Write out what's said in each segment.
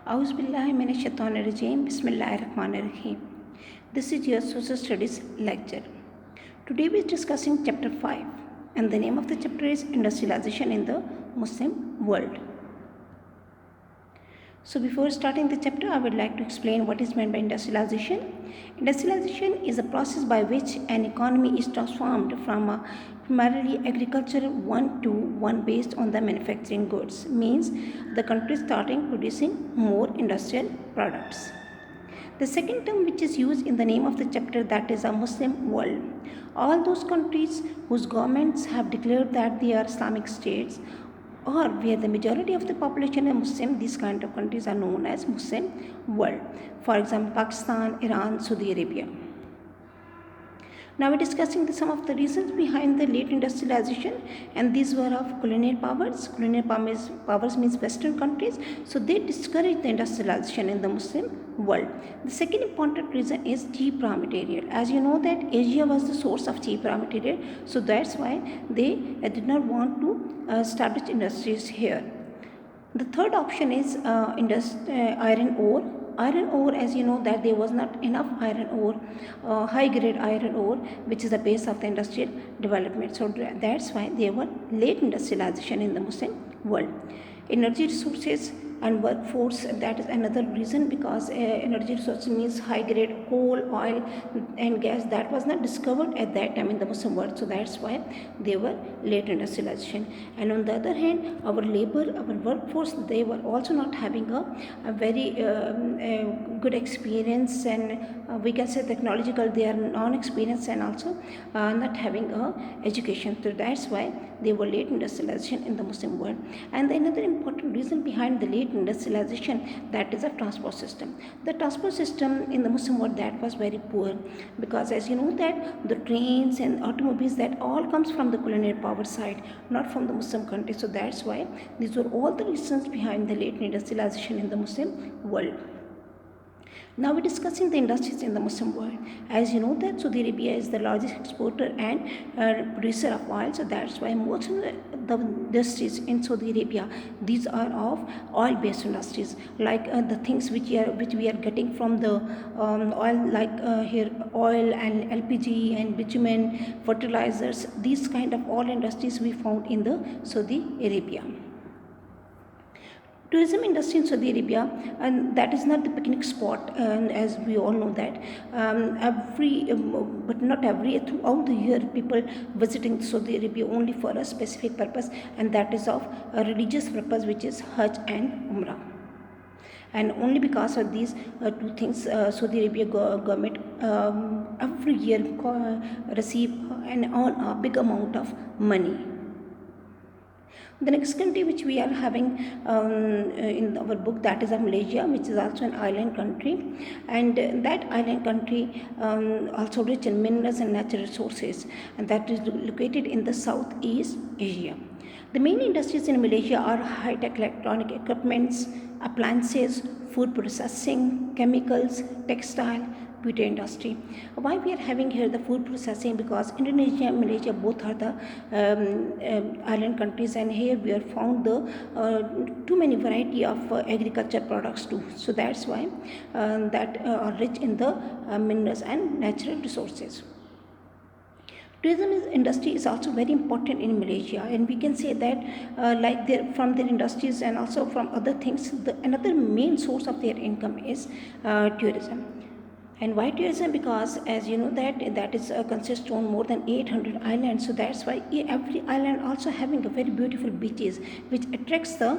Auzubillahiminash-shaytanir-rajeem. Bismillahir-rahmanir-rahim. This is your social studies lecture. Today we are discussing chapter 5, and the name of the chapter is Industrialization in the Muslim World. So before starting the chapter, I would like to explain what is meant by industrialization. Industrialization is a process by which an economy is transformed from a primarily agricultural one to one based on the manufacturing goods. Means the country starting producing more industrial products. The second term which is used in the name of the chapter, that is a Muslim world. All those countries whose governments have declared that they are Islamic states or where the majority of the population is Muslim, these kind of countries are known as Muslim world. For example, Pakistan, Iran, Saudi Arabia. Now we're discussing some of the reasons behind the late industrialization, and these were of colonial powers. Colonial powers means Western countries, so they discouraged the industrialization in the Muslim world. The second important reason is cheap raw material. As you know that Asia was the source of cheap raw material, so that's why they did not want to establish industries here. The third option is iron ore. Iron ore, as you know that there was not enough iron ore, high grade iron ore, which is the base of the industrial development. So that's why there were late industrialization in the Muslim world. Energy resources and workforce, that is another reason, because energy resources means high grade coal, oil and gas that was not discovered at that time in the Muslim world, so that's why they were late industrialization. And on the other hand, our labor, our workforce, they were also not having a very good experience, and we can say technological, they are non-experienced, and also not having education, so that's why they were late industrialization in the Muslim world. And another important reason behind the late industrialization, that is a transport system. The transport system in the Muslim world, that was very poor, because as you know that the trains and automobiles, that all comes from the colonial power side, not from the Muslim country, so that's why these were all the reasons behind the late industrialization in the Muslim world. Now we're discussing the industries in the Muslim world. As you know that Saudi Arabia is the largest exporter and producer of oil, so that's why most of the industries in Saudi Arabia, these are of oil-based industries, like the things which we are getting from the oil, like here oil and LPG and bitumen, fertilizers. These kind of oil industries we found in the Saudi Arabia. Tourism industry in Saudi Arabia, and that is not the picnic spot, and as we all know that but not every, throughout the year people visiting Saudi Arabia only for a specific purpose, and that is of a religious purpose, which is Hajj and Umrah. And only because of these two things, Saudi Arabia government every year receive and earn a big amount of money. The next country which we are having in our book, that is Malaysia, which is also an island country, and that island country also rich in minerals and natural resources, and that is located in the Southeast Asia. The main industries in Malaysia are high-tech electronic equipments, appliances, food processing, chemicals, textile, beauty industry. Why we are having here the food processing? Because Indonesia and Malaysia both are the island countries, and here we have found the too many variety of agriculture products too. So that's why that are rich in the minerals and natural resources. Tourism industry is also very important in Malaysia, and we can say that from their industries and also from other things, another main source of their income is tourism. And why tourism? Because as you know that is consists on more than 800 islands, so that's why every island also having a very beautiful beaches, which attracts the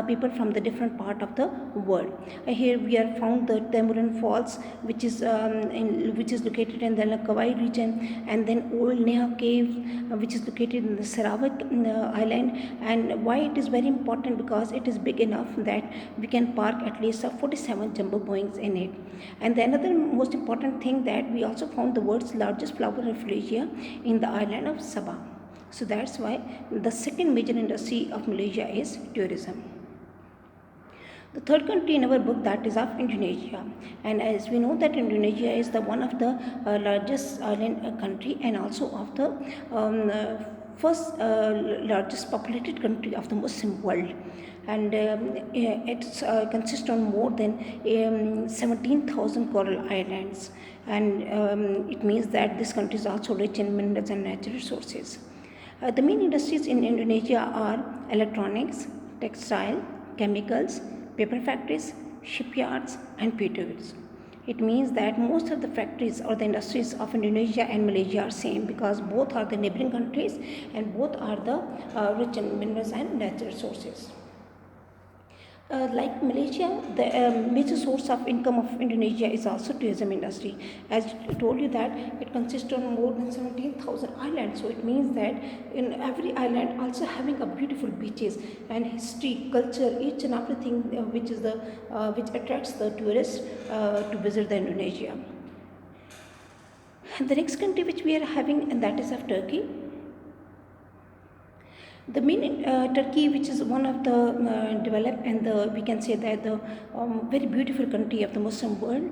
people from the different part of the world. Here we are found the Tamuran Falls, which is located in the Langkawi region, and then Old Neha Cave, which is located in the Sarawak island. And why it is very important? Because it is big enough that we can park at least 47 jumbo Boeings in it. And the another most important thing, that we also found the world's largest flower refugia in the island of Sabah. So that's why the second major industry of Malaysia is tourism. The third country in our book, that is of Indonesia, and as we know that Indonesia is the one of the largest island country, and also of the first largest populated country of the Muslim world. and it consists on more than 17,000 coral islands, and it means that this country is also rich in minerals and natural resources. The main industries in Indonesia are electronics, textile, chemicals, paper factories, shipyards, and petroleum. It means that most of the factories or the industries of Indonesia and Malaysia are same, because both are the neighboring countries and both are the rich in minerals and natural resources. Like Malaysia, the major source of income of Indonesia is also tourism industry. As I told you that it consists of more than 17,000 islands. So it means that in every island also having a beautiful beaches and history, culture, each and everything which attracts the tourists to visit the Indonesia. The next country which we are having, and that is of Turkey. The main Turkey, which is one of the developed and we can say that the very beautiful country of the Muslim world,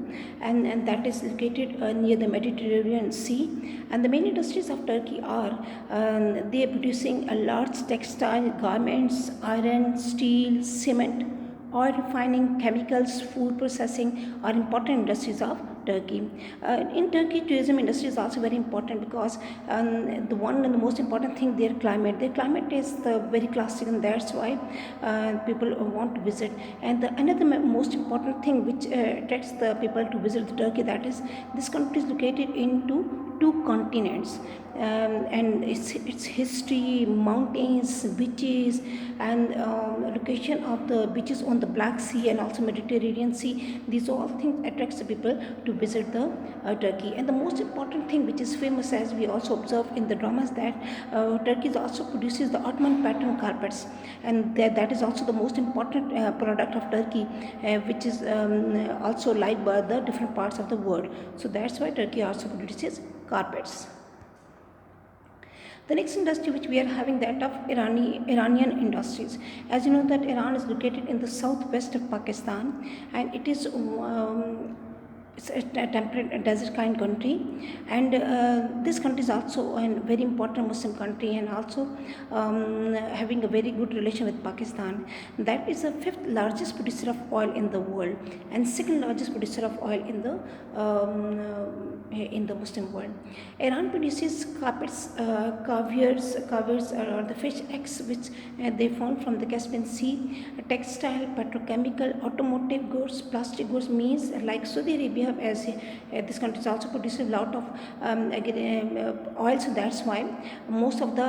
and that is located near the Mediterranean Sea. And the main industries of Turkey are they are producing a large textile, garments, iron, steel, cement, oil refining, chemicals, food processing are important industries of Turkey. In Turkey, tourism industry is also very important, because the one and the most important thing, their climate. Their climate is the very classic, and that's why people want to visit. And another most important thing which attracts the people to visit Turkey, that is this country is located into two continents, and its history, mountains, beaches, and location of the beaches on the Black Sea and also Mediterranean Sea. These all things attracts the people to visit the Turkey. And the most important thing which is famous, as we also observe in the dramas, that Turkey also produces the Ottoman pattern carpets, and that is also the most important product of Turkey, which is also liked by the different parts of the world. So that's why Turkey also produces carpets. The next industry which we are having, that of Iranian industries. As you know that Iran is located in the southwest of Pakistan, and it is it's a temperate desert kind country, and this country is also a very important Muslim country, and also having a very good relation with Pakistan. That is the fifth largest producer of oil in the world, and second largest producer of oil in the Muslim world. Iran produces carpets, caviars or the fish eggs which they found from the Caspian Sea, textile, petrochemical, automotive goods, plastic goods, means like Saudi Arabia, as this country is also producing a lot of oil, so that's why most of the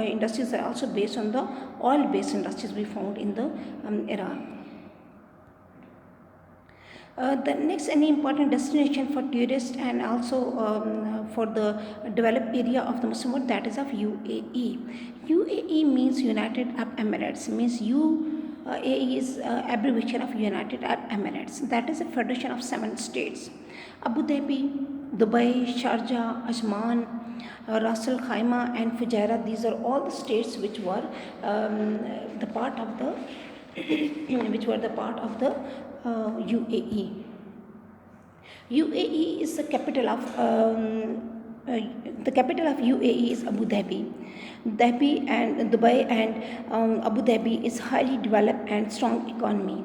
industries are also based on the oil-based industries we found in the Iran. The next any important destination for tourists and also for the developed area of the Muslim world, that is of UAE. UAE means United Arab Emirates, means UAE is abbreviation of United Arab Emirates. That is a federation of 7 states: Abu Dhabi, Dubai, Sharjah, Ajman, Ras Al Khaimah, and Fujairah. These are all the states which were the part of the UAE. UAE is the capital of UAE is Abu Dhabi. Dubai and Abu Dhabi is highly developed and strong economy.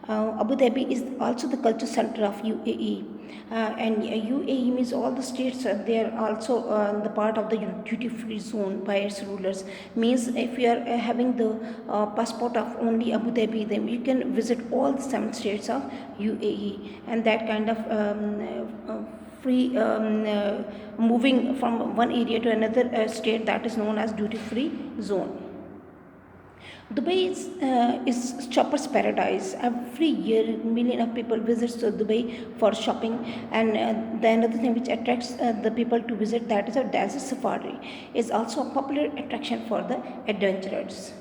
Abu Dhabi is also the culture center of UAE. And UAE means all the states, they are also the part of the duty-free zone by its rulers. Means if you are having the passport of only Abu Dhabi, then you can visit all the 7 states of UAE, and that kind of free moving from one area to another state, that is known as duty-free zone. Dubai is shopper's paradise. Every year, million of people visits to Dubai for shopping, and the another thing which attracts the people to visit, that is a desert safari, is also a popular attraction for the adventurers.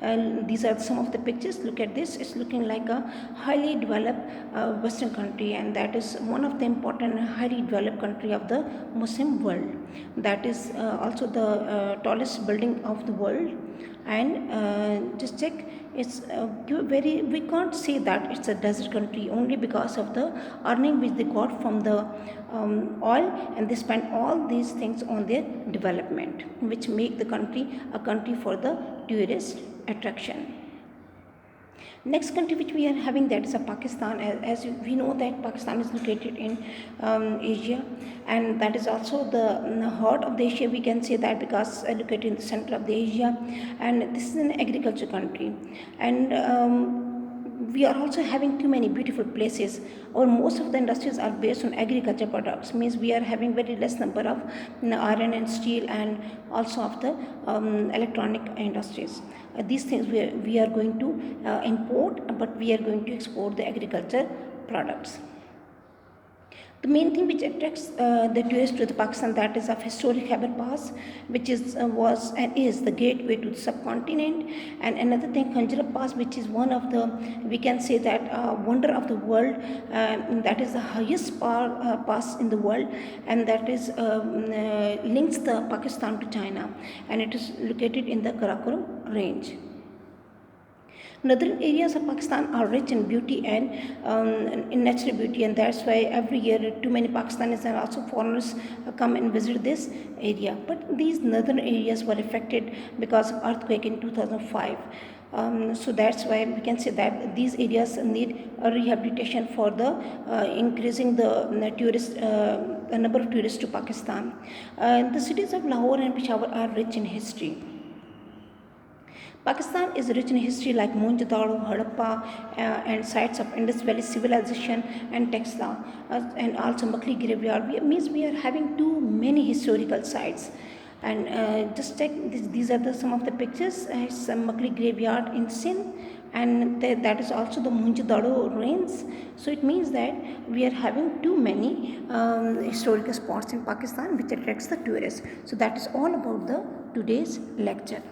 And these are some of the pictures. Look at this. It's looking like a highly developed Western country, and that is one of the important highly developed country of the Muslim world. That is also the tallest building of the world. And just check, it's we can't say that it's a desert country only because of the earning which they got from the oil, and they spent all these things on their development, which make the country a country for the tourist attraction. Next country which we are having, that is a Pakistan. As we know that Pakistan is located in Asia, and that is also the heart of the Asia. We can say that because located in the center of the Asia, and this is an agriculture country, and we are also having too many beautiful places, or most of the industries are based on agriculture products. Means we are having very less number of iron and steel, and also of the electronic industries. These things we are going to import, but we are going to export the agriculture products. The main thing which attracts the tourists to the Pakistan, that is of historic Khyber Pass, which is was and is the gateway to the subcontinent. And another thing, Khanjra Pass, which is one of the, we can say that wonder of the world. That is the highest pass in the world, and that is links the Pakistan to China, and it is located in the Karakoram range. Northern areas of Pakistan are rich in beauty and in natural beauty, and that's why every year too many Pakistanis and also foreigners come and visit this area. But these northern areas were affected because of earthquake in 2005. So that's why we can say that these areas need a rehabilitation for the increasing the tourist number of tourists to Pakistan. The cities of Lahore and Peshawar are rich in history. Pakistan is rich in history like Mohenjo-daro, Harappa, and sites of Indus Valley civilization and Texla, and also Makli graveyard. Means we are having too many historical sites. And just check this, these are some of the pictures. Some Makli graveyard in Sindh, and that is also the Mohenjo-daro ruins. So it means that we are having too many historical spots in Pakistan which attracts the tourists. So that is all about the today's lecture.